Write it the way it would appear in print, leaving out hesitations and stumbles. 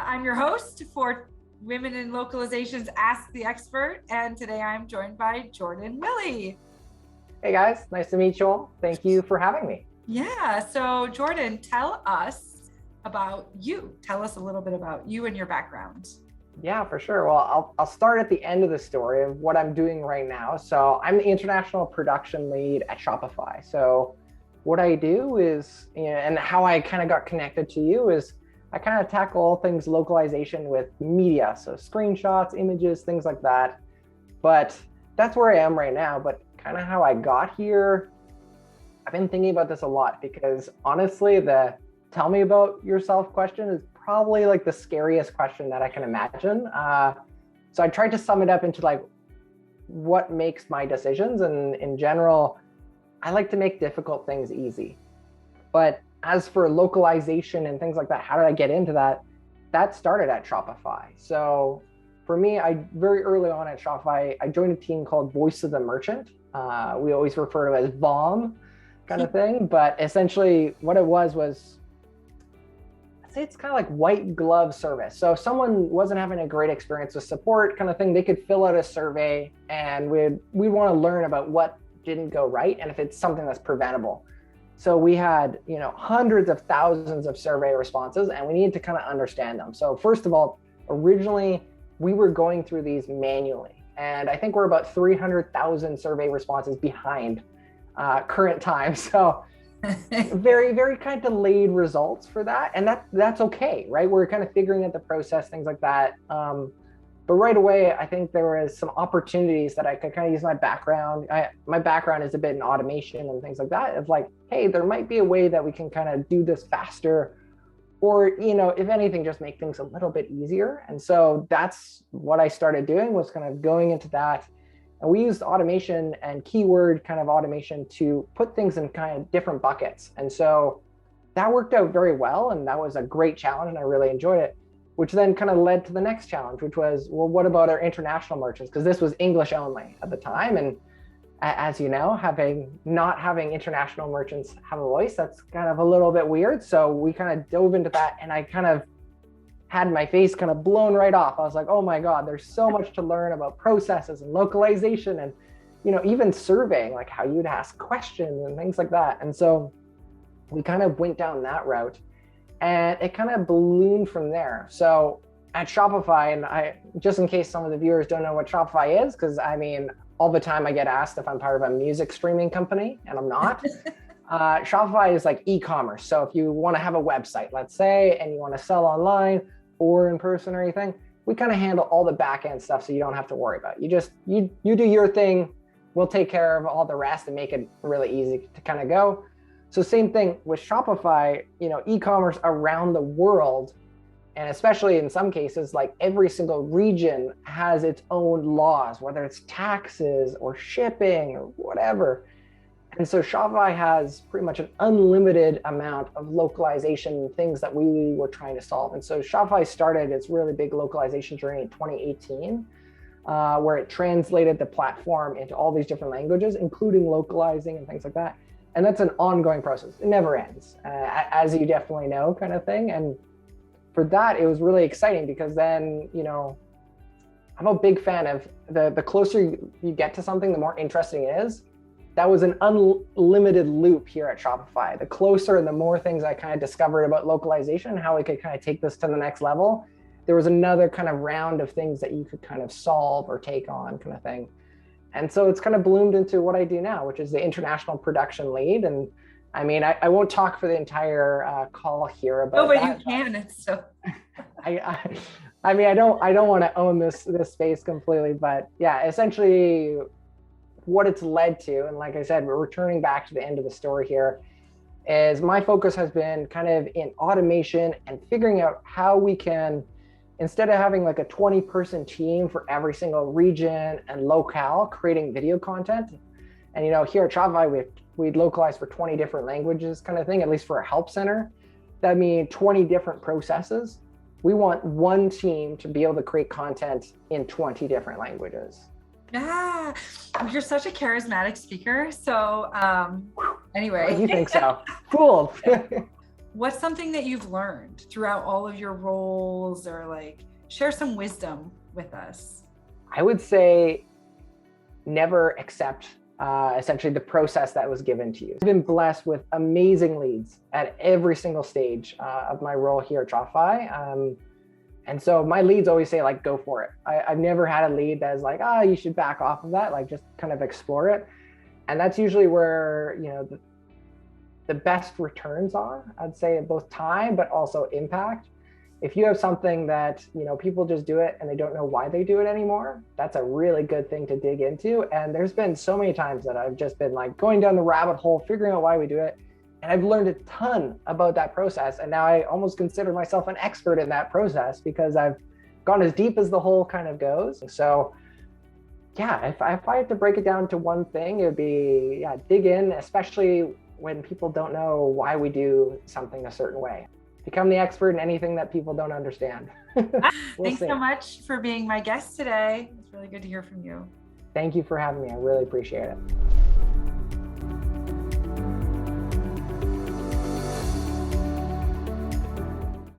I'm your host for Women in Localization's Ask the Expert, and today I'm joined by Jordan Wille. Hey guys, nice to meet you all. Thank you for having me. Yeah, so Jordan, tell us about you. Tell us a little bit about you and your background. Yeah, for sure. Well, I'll start at the end of the story of what I'm doing right now. So I'm the international production lead at Shopify. So what I do is, and how I kind of got connected to you is I kind of tackle all things localization with media. So screenshots, images, things like that. But that's where I am right now. But kind of how I got here, I've been thinking about this a lot because honestly, the tell me about yourself question is probably like the scariest question that I can imagine. So I tried to sum it up into like what makes my decisions. And in general, I like to make difficult things easy. But as for localization and things like that, how did I get into that? That started at Shopify. So for me, I very early on at Shopify, I joined a team called Voice of the Merchant. We always refer to it as VOM kind of thing. But essentially what it was, I'd say it's kind of like white glove service. So if someone wasn't having a great experience with support kind of thing, they could fill out a survey and we'd want to learn about what didn't go right and if it's something that's preventable. So we had, hundreds of thousands of survey responses and we needed to kind of understand them. So first of all, originally we were going through these manually. And I think we're about 300,000 survey responses behind current time. So very, very kind of delayed results for that. And that's okay, right? We're kind of figuring out the process, things like that. But right away, I think there was some opportunities that I could kind of use my background. My background is a bit in automation and things like that. Of like, hey, there might be a way that we can kind of do this faster, or if anything, just make things a little bit easier. And so that's what I started doing, was kind of going into that. And we used automation and keyword kind of automation to put things in kind of different buckets. And so that worked out very well. And that was a great challenge and I really enjoyed it, which then kind of led to the next challenge, which was, well, what about our international merchants? Because this was English only at the time. And as you know, not having international merchants have a voice, that's kind of a little bit weird. So we kind of dove into that and I kind of had my face kind of blown right off. I was like, oh my God, there's so much to learn about processes and localization and, even surveying, like how you'd ask questions and things like that. And so we kind of went down that route and it kind of ballooned from there. So at Shopify, and just in case some of the viewers don't know what Shopify is, because all the time I get asked if I'm part of a music streaming company and I'm not. Shopify is like e-commerce. So if you want to have a website, let's say, and you want to sell online or in person or anything, we kind of handle all the back end stuff so you don't have to worry about it. You do your thing, we'll take care of all the rest and make it really easy to kind of go. So same thing with Shopify, e-commerce around the world, and especially in some cases, like every single region has its own laws, whether it's taxes or shipping or whatever. And so Shopify has pretty much an unlimited amount of localization things that we were trying to solve. And so Shopify started its really big localization journey in 2018, where it translated the platform into all these different languages, including localizing and things like that. And that's an ongoing process. It never ends, as you definitely know, kind of thing. And for that, it was really exciting because then, I'm a big fan of the closer you get to something, the more interesting it is. That was an unlimited loop here at Shopify. The closer and the more things I kind of discovered about localization, how we could kind of take this to the next level, there was another kind of round of things that you could kind of solve or take on kind of thing. And so it's kind of bloomed into what I do now, which is the international production lead. And I won't talk for the entire call here about that. You can. It's so. I don't want to own this space completely, but yeah, essentially what it's led to, and like I said, we're returning back to the end of the story here, is my focus has been kind of in automation and figuring out how we can, instead of having like a 20-person team for every single region and locale creating video content. And here at Shopify, we'd localize for 20 different languages kind of thing, at least for a help center. That means 20 different processes. We want one team to be able to create content in 20 different languages. Yeah, you're such a charismatic speaker. So anyway. You think so? Cool. what's something that you've learned throughout all of your roles, or like share some wisdom with us? I would say never accept essentially the process that was given to you. I've been blessed with amazing leads at every single stage of my role here at Shopify. And so my leads always say, like, go for it. I've never had a lead that's like, you should back off of that, like just kind of explore it. And that's usually where, the best returns are, I'd say, both time, but also impact. If you have something that, people just do it and they don't know why they do it anymore, that's a really good thing to dig into. And there's been so many times that I've just been like going down the rabbit hole, figuring out why we do it. And I've learned a ton about that process. And now I almost consider myself an expert in that process because I've gone as deep as the hole kind of goes. So yeah, if I had to break it down to one thing, it would be, dig in, especially when people don't know why we do something a certain way. Become the expert in anything that people don't understand. Thanks so much for being my guest today. It's really good to hear from you. Thank you for having me. I really appreciate it.